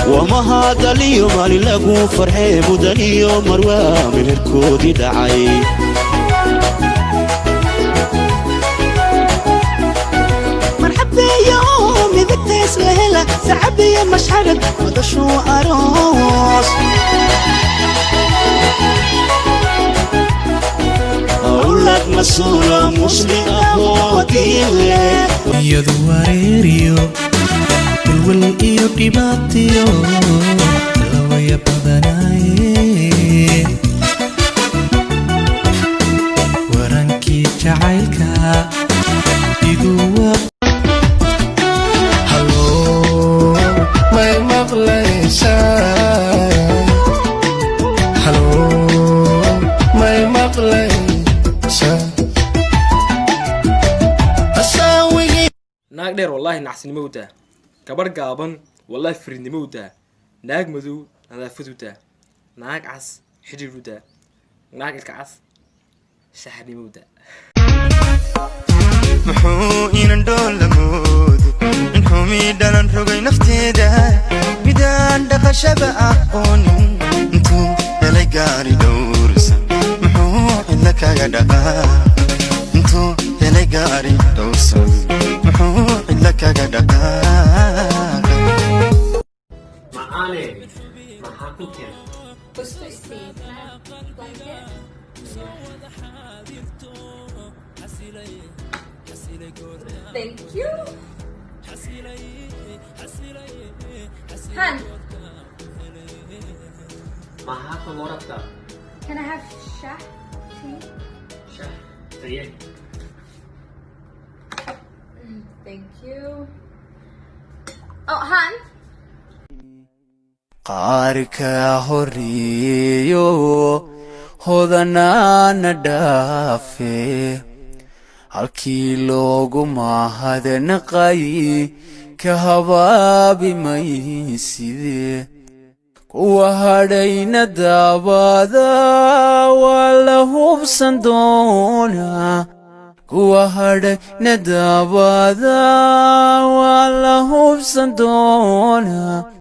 وما هذا اليوم اللي لقوا فرحي مدني يوم مروى من الكود دعي مرحبا يوم ذكت ليلة سعبي مشعرك ودشو أروس أولاد مسؤولة مسلمة وكيلة iyadu wareeriyo walwal iyo dhibaatiyo lawaya badanaye warankii jacaylka iguwa Hello, my maqlaysaa Hello, my maqlaysaa Asaawigi naag dheer wallaahi nacsinimo u daa gabarh gaaban wallaahi firidnimo u daa naag madow nadaafad u daa naag cas xidhiir u daa naag ilka cas shaxnimo u daa muxuu inan dhool la moodo in xumii dhalan rogay nafteeda midaan dhaqashaba aqoonin intuu helay gaari dhowrsan muxuu cidla kaga dhaqaa intuu helay gaari dhowrsan muxuu cidla kaga dhaqaa Maane, mahakuken. Gusto steak na blanket. Thank you. Han, Mahakamorata. can I have shah tea? Shah. Sige. Thank you. Oh, Han. qaarka horeeyo hodanaana dhaafe halkii loogu mahadnaqay ka habaabi mayside kuwa hadhayna daabada waa la hubsan doonaa kuwa hadhayna daabada waa la hubsan doonaa